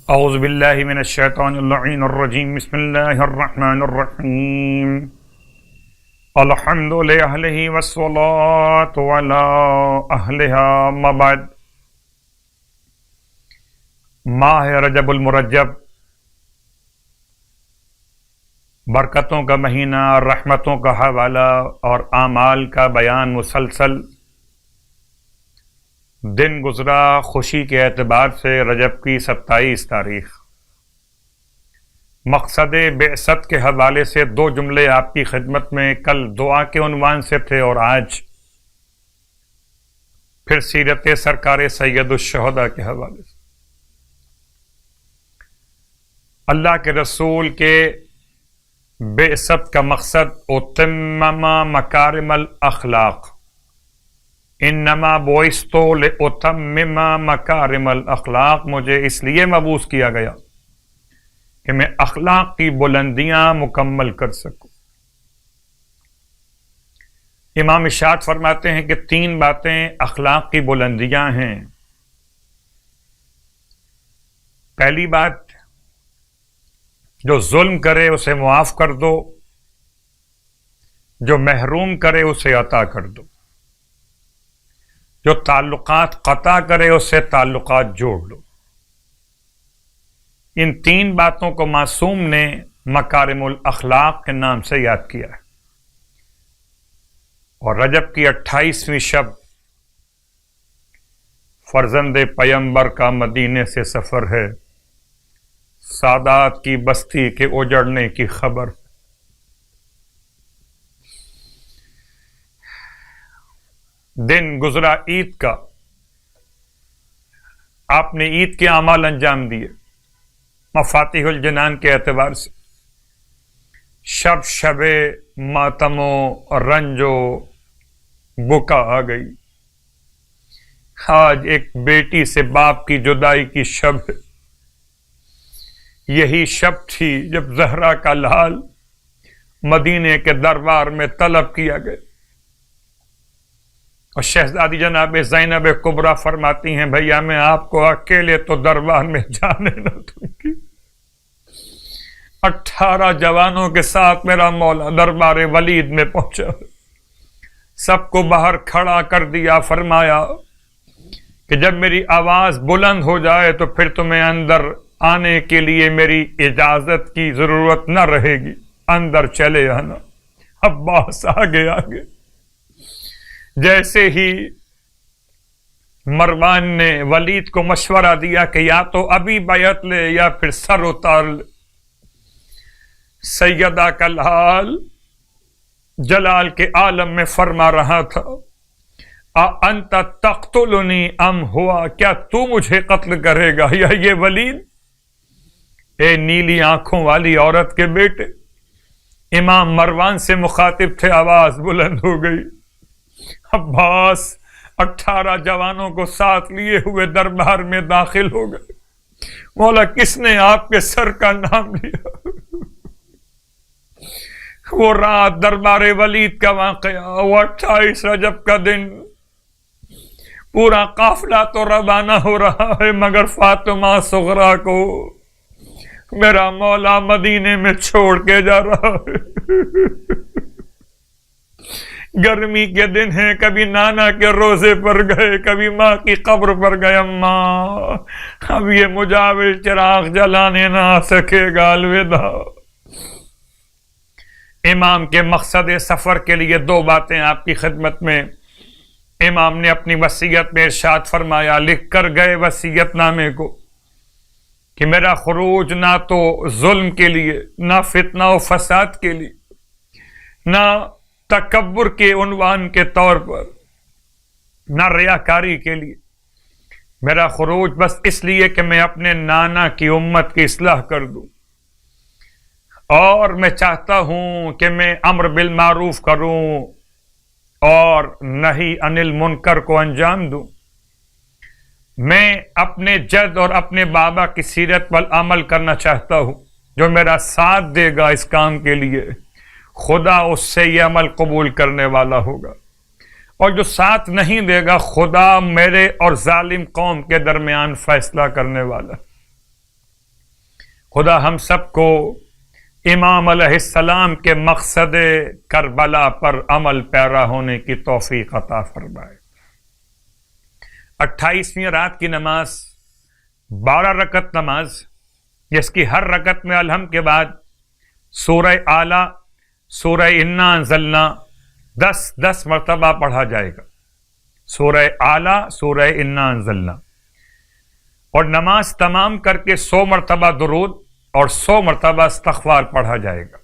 اعوذ باللہ من الشیطان اللعین الرجیم بسم اللہ الرحمن الرحیم الحمد للہ والصلاة علی اہلہا اما بعد۔ ماہ رجب المرجب برکتوں کا مہینہ، رحمتوں کا حوالہ اور اعمال کا بیان مسلسل۔ دن گزرا خوشی کے اعتبار سے رجب کی 27 تاریخ۔ مقصد بعثت کے حوالے سے 2 جملے آپ کی خدمت میں کل دعا کے عنوان سے تھے، اور آج پھر سیرت سرکار سید الشہداء کے حوالے سے۔ اللہ کے رسول کے بعثت کا مقصد اتمم مکارم الاخلاق، انما بعثت لاتمم مکارم الاخلاق، مجھے اس لیے مبعوث کیا گیا کہ میں اخلاق کی بلندیاں مکمل کر سکوں۔ امام ارشاد فرماتے ہیں کہ 3 باتیں اخلاق کی بلندیاں ہیں۔ پہلی بات، جو ظلم کرے اسے معاف کر دو، جو محروم کرے اسے عطا کر دو، جو تعلقات قطع کرے اس سے تعلقات جوڑ لو۔ ان 3 باتوں کو معصوم نے مکارم الاخلاق کے نام سے یاد کیا ہے۔ اور رجب کی 28ویں شب فرزند پیمبر کا مدینے سے سفر ہے، سادات کی بستی کے اجڑنے کی خبر۔ دن گزرا عید کا، آپ نے عید کے اعمال انجام دیے مفاتیح الجنان کے اعتبار سے۔ شب ماتم و رنج و بکا آ گئی۔ آج ایک بیٹی سے باپ کی جدائی کی شب ہے۔ یہی شب تھی جب زہرا کا لال مدینے کے دربار میں طلب کیا گیا، اور شہزادی جناب زینب کبریٰ فرماتی ہیں، بھیا میں آپ کو اکیلے تو دربار میں جانے نہ دوں گی۔ 18 جوانوں کے ساتھ میرا مولا دربار ولید میں پہنچا، سب کو باہر کھڑا کر دیا، فرمایا کہ جب میری آواز بلند ہو جائے تو پھر تمہیں اندر آنے کے لیے میری اجازت کی ضرورت نہ رہے گی، اندر چلے آنا۔ عباس آگے آگے۔ جیسے ہی مروان نے ولید کو مشورہ دیا کہ یا تو ابھی بیعت لے یا پھر سر اتار لے، سیدہ کا لال جلال کے عالم میں فرما رہا تھا، انت تقتلنی ام ہوا، کیا تو مجھے قتل کرے گا یا یہ ولید؟ اے نیلی آنکھوں والی عورت کے بیٹے، امام مروان سے مخاطب تھے، آواز بلند ہو گئی۔ عباس 18 جوانوں کو ساتھ لیے ہوئے دربار میں داخل ہو گئے۔ مولا کس نے آپ کے سر کا نام لیا؟ وہ رات دربار ولید کا واقعہ، وہ 28 رجب کا دن، پورا قافلہ تو روانہ ہو رہا ہے، مگر فاطمہ صغریٰ کو میرا مولا مدینے میں چھوڑ کے جا رہا ہے۔ گرمی کے دن ہیں، کبھی نانا کے روزے پر گئے، کبھی ماں کی قبر پر گئے، اماں اب یہ مجاور چراغ جلانے نہ آ سکے گا، الوداع۔ امام کے مقصد سفر کے لیے 2 باتیں آپ کی خدمت میں۔ امام نے اپنی وصیت میں ارشاد فرمایا، لکھ کر گئے وصیت نامے کو کہ میرا خروج نہ تو ظلم کے لیے، نہ فتنہ و فساد کے لیے، نہ تکبر کے عنوان کے طور پر، نہ ریاکاری کے لیے، میرا خروج بس اس لیے کہ میں اپنے نانا کی امت کی اصلاح کر دوں، اور میں چاہتا ہوں کہ میں امر بالمعروف کروں اور نہی عن المنکر کو انجام دوں۔ میں اپنے جد اور اپنے بابا کی سیرت پر عمل کرنا چاہتا ہوں، جو میرا ساتھ دے گا اس کام کے لیے خدا اس سے یہ عمل قبول کرنے والا ہوگا، اور جو ساتھ نہیں دے گا خدا میرے اور ظالم قوم کے درمیان فیصلہ کرنے والا۔ خدا ہم سب کو امام علیہ السلام کے مقصد کربلا پر عمل پیرا ہونے کی توفیق عطا فرمائے۔ 28ویں رات کی نماز 12 رکعت نماز، جس کی ہر رکعت میں الحمد کے بعد سورہ اعلیٰ، سورہ انا انزلنا 10 مرتبہ پڑھا جائے گا۔ سورہ اعلیٰ، سورہ انا انزلنا، اور نماز تمام کر کے 100 مرتبہ درود اور 100 مرتبہ استغفار پڑھا جائے گا۔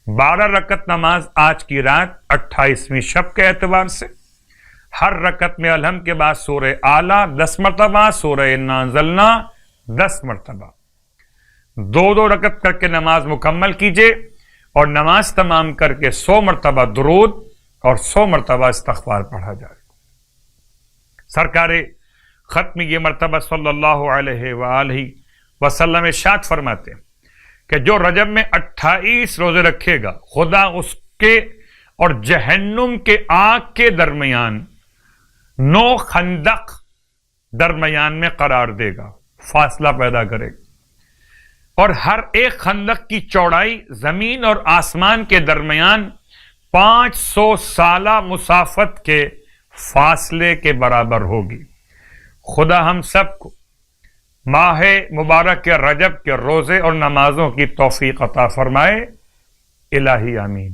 12 رکعت نماز آج کی رات 28ویں شب کے اعتبار سے، ہر رکعت میں الحمد کے بعد سورہ اعلیٰ 10 مرتبہ، سورہ انا انزلنا 10 مرتبہ، 2 رکعت کر کے نماز مکمل کیجیے، اور نماز تمام کر کے 100 مرتبہ درود اور 100 مرتبہ استغفار پڑھا جائے گا۔ سرکار ختم یہ مرتبہ صلی اللہ علیہ وآلہ وسلم ارشاد فرماتے ہیں کہ جو رجب میں 28 روزے رکھے گا، خدا اس کے اور جہنم کے آگ کے درمیان 9 خندق درمیان میں قرار دے گا، فاصلہ پیدا کرے گا، اور ہر ایک خندق کی چوڑائی زمین اور آسمان کے درمیان 500 سالہ مسافت کے فاصلے کے برابر ہوگی۔ خدا ہم سب کو ماہ مبارک کے رجب کے روزے اور نمازوں کی توفیق عطا فرمائے، الہی آمین۔